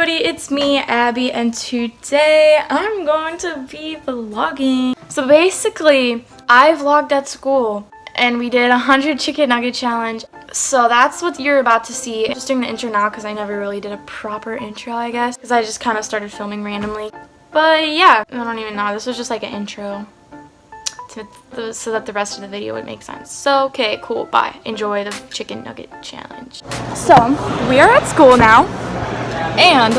everybody, it's me, Abby, and today I'm going to be vlogging. So basically, I vlogged at school and we did a 100 chicken nugget challenge. So that's what you're about to see. I'm just doing the intro now because I never really did a proper intro, I guess, because I just kind of started filming randomly. But yeah, I don't even know. This was just like an intro so that the rest of the video would make sense. So, okay, cool, bye. Enjoy the chicken nugget challenge. So, we are at school now, and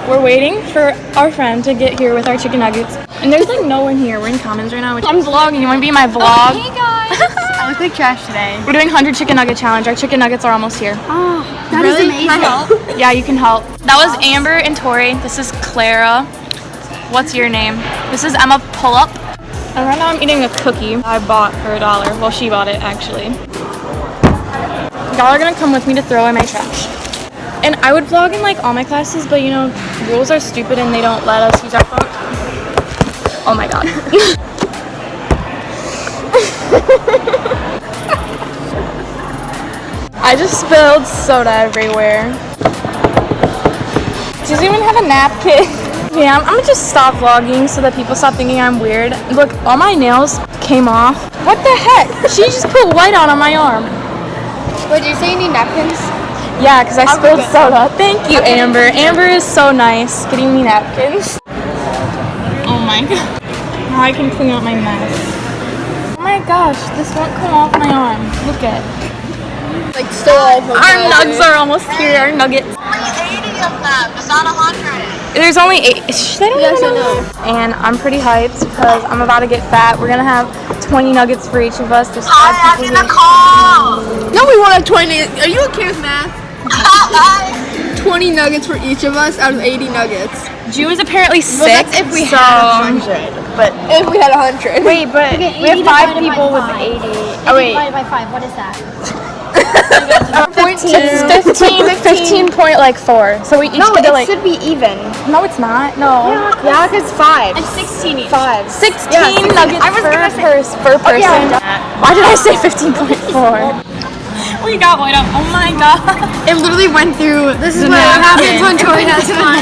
we're waiting for our friend to get here with our chicken nuggets. And there's like no one here. We're in Commons right now. I'm vlogging. You want to be in my vlog? Hey guys! I look like trash today. We're doing 100 chicken nugget challenge. Our chicken nuggets are almost here. Oh, that is amazing. Can I help? Yeah, you can help. That was Amber and Tori. This is Clara. What's your name? This is Emma. Pull up. And right now I'm eating a cookie I bought for $1. Well, she bought it actually. Y'all are gonna come with me to throw away my trash. And I would vlog in like all my classes, but you know, rules are stupid and they don't let us use our phone. Oh my god. I just spilled soda everywhere. She doesn't even have a napkin. Yeah, I'm gonna just stop vlogging so that people stop thinking I'm weird. Look, all my nails came off. What the heck? She just put white on my arm. Wait, did you say you need napkins? Yeah, because I spilled soda. Thank you, Amber. Amber is so nice getting me napkins. Oh my god. Now I can clean up my mess. Oh my gosh, this won't come off my arm. Look at it. Like still all of Our nugs are almost here, our nuggets. Only 80 of them. It's not 100. There's only 8. They don't even know. And I'm pretty hyped because I'm about to get fat. We're gonna have 20 nuggets for each of us. There's 5 people here. No, we want to have 20. Are you okay with math? 20 nuggets for each of us out of 80 nuggets. Jew is apparently sick. Well, that's if we had 100. But if we had 100. Wait, but Okay, we have 5 people with 80. Oh wait. Divided by 5. What is that? 15.4. So we each No, get it like. should be even. No, it's not. No. Yeah, because 5. It's 16 each. 5. 16 Yeah, nuggets per person. Why did I say 15.4? We got white up. Oh my god. It literally went through. This is what happens when Tori has fun.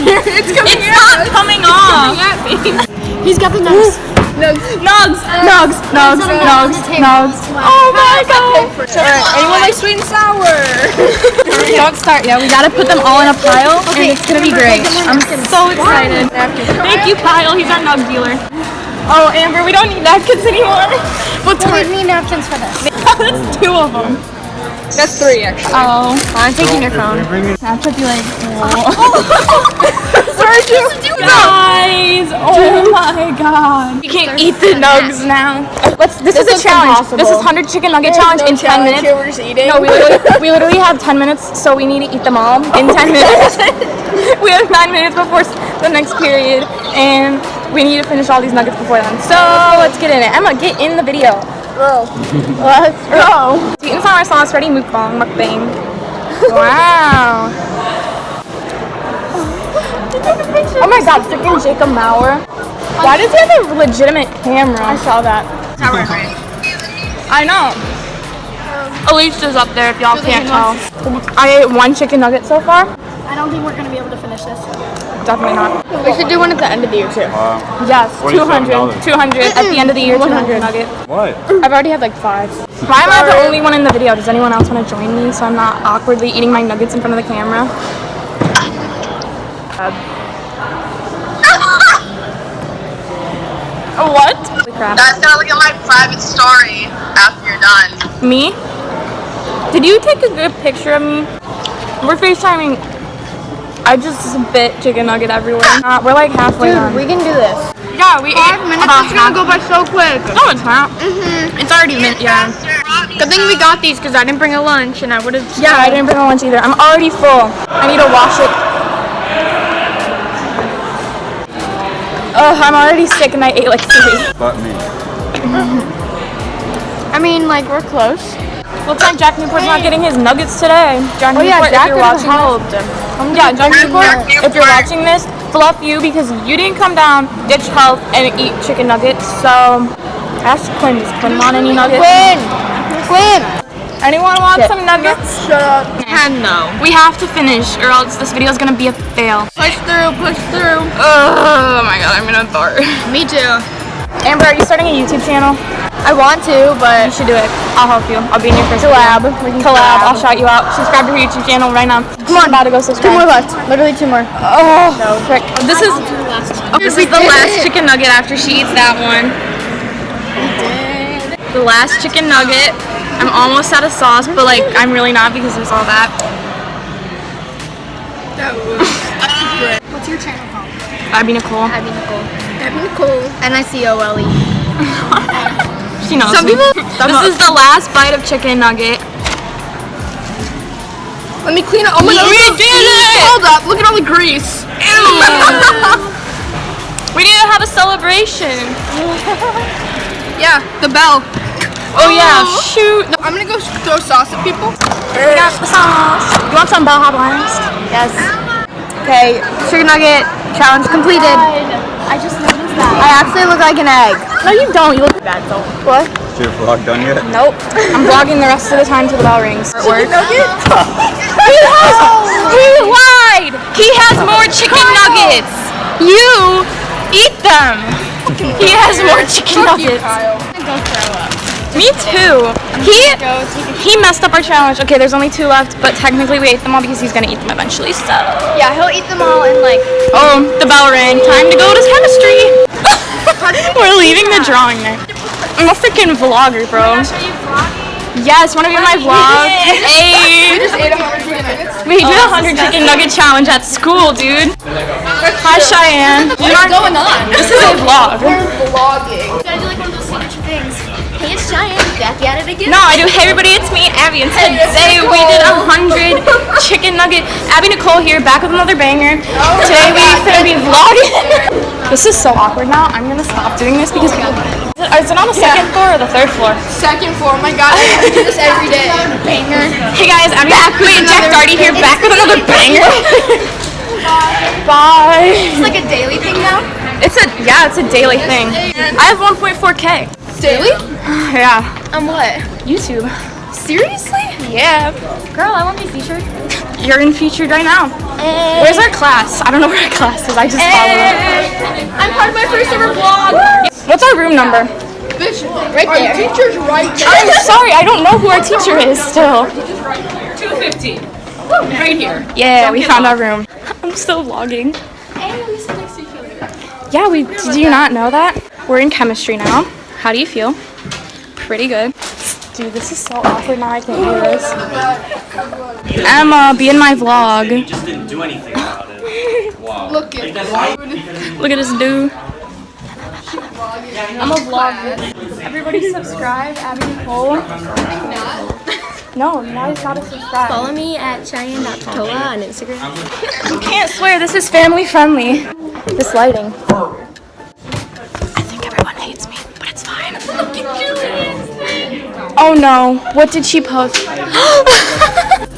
It's coming It's not coming off. He's got the nugs. Nugs. Oh my god. Alright, anyone like sweet and sour? Don't start yet. We gotta put them all in a pile, and it's gonna be great. I'm so excited. Thank you, Kyle. He's our nug dealer. Oh, Amber, we don't need napkins anymore. We need napkins for this. That's 2 of them. That's 3 actually. Oh, I'm taking your phone. Snapchat be like, sorry, guys. Oh my god. You can't eat the nugs now. This is a challenge. Impossible. This is 100 chicken nugget challenge in 10 minutes. Here we're just eating. No, we literally have 10 minutes, so we need to eat them all in 10 minutes. We have 9 minutes before the next period, and we need to finish all these nuggets before then. So let's get in it. Emma, get in the video. Let's go. Sweet and sour sauce, ready? Mukbang, mukbang. Wow. Oh my god, freaking Jacob Maurer. Why does he have a legitimate camera? I saw that. I know. Elise is up there if y'all can't tell. I ate 1 chicken nugget so far. I don't think we're going to be able to finish this. Definitely not. We should do one at the end of the year too. Yes, 200. 200 at the end of the year, 200 nugget. What? I've already had like 5. Why am I the only one in the video? Does anyone else want to join me so I'm not awkwardly eating my nuggets in front of the camera? What? Holy crap. That's gonna look at my private story after you're done. Me? Did you take a good picture of me? We're FaceTiming. I just bit chicken nugget everywhere. We're like halfway done. We can do this. Yeah, we 5 minutes is gonna go by so quick. No, it's not. It's already yeah. Good thing we got these because I didn't bring a lunch and I would have. Yeah, I didn't bring a lunch either. I'm already full. I need to wash it. Oh, I'm already sick and I ate like 3. But me. I mean, like we're close. Looks like Jack Newport's not getting his nuggets today. Jack Newport, if you're watching this. Yeah, Jack Newport, if you're watching this, fluff you because you didn't come down, ditch health, and eat chicken nuggets. So, ask Quinn. Does Quinn want any nuggets? Quinn! Anyone want some nuggets? Shut up. And no. We have to finish or else this video is gonna be a fail. Push through, push through. Oh my god, I'm gonna barf. Me too. Amber, are you starting a YouTube channel? I want to, but You should do it. I'll help you. I'll be in your first collab. Collab. I'll shout you out. Subscribe to her YouTube channel right now. Come on, about to go subscribe. 2 more left. Literally 2 more. Oh, frick. This is the last chicken nugget after she eats that one. The last chicken nugget. I'm almost out of sauce, but like I'm really not because there's all that. That was great. What's your channel called? Abby Nicole. Abby Nicole. Abby Nicole. N-I-C-O-L-E. She knows. Some me. people. This is the last bite of chicken nugget. Let me clean it. Oh my god. We did it! Hold up. Look at all the grease. We need to have a celebration. Yeah, the bell. Oh yeah, shoot. No, I'm gonna go throw sauce at people. We got the sauce. You want some Baja Blast? Yes. Okay, chicken nugget challenge completed. I just noticed that. I actually look like an egg. No, you don't. You look bad though. What? Is your vlog done yet? Nope. I'm vlogging the rest of the time till the bell rings. Chicken nugget? He lied. He has more chicken nuggets. You eat them. He has more chicken nuggets. Me too. He messed up our challenge. Okay, there's only 2 left, but technically we ate them all because he's gonna eat them eventually. So. Yeah, he'll eat them all in like. Oh, the bell rang. Time to go to chemistry. We're leaving the drawing there. I'm a freaking vlogger, bro. Yes, wanna be in my vlog? Hey. We just ate 100 chicken nuggets. We did a 100 chicken nugget challenge at school, dude. Hi, Cheyenne. What's going on? This is a vlog. We're vlogging. You gotta do like one of those signature things. Hey, it's Cheyenne. Back at it again. No, I do. Hey, everybody, it's me, Abby, and today we did 100 chicken nugget. Abby Nicole here, back with another banger. Today we're gonna be vlogging. This is so awkward now. I'm gonna stop doing this because is it on the second floor or the third floor? Second floor. Oh my god, I do this every day. Banger. Hey guys, Abby and Jack Darty here, back with another banger. Bye. It's like a daily thing now. It's a daily thing. I have 1.4K. Daily? Yeah. On what? YouTube. Seriously? Yeah. Girl, I want to be featured. You're in featured right now. Where's our class? I don't know where our class is. I just followed. I'm part of my first ever vlog. What's our room number? Bitch, right there. Our teacher's right there. I'm sorry, I don't know who our teacher is still. 215. Right here. Yeah, we found our room. I'm still vlogging. And we sit next to each other. Yeah, did you not know that? We're in chemistry now. How do you feel? Pretty good. Dude, this is so awkward now. I can't do this. Emma, be in my vlog. You just didn't do anything about it. Wow. Look at Look at this dude. I'm a vlogger. Everybody subscribe, Abby Nicole. No, now you've got to subscribe. Follow me at Cheyenne.tola on Instagram. You can't swear, this is family friendly. This lighting. I think everyone hates me, but it's fine. Oh no, what did she post?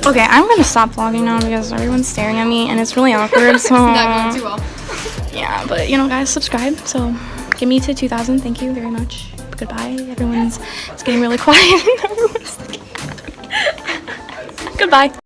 Okay, I'm gonna stop vlogging now because everyone's staring at me and it's really awkward, so. Not going too well. Yeah, but you know guys, subscribe, so get me to 2,000, thank you very much. Goodbye, it's getting really quiet. Goodbye.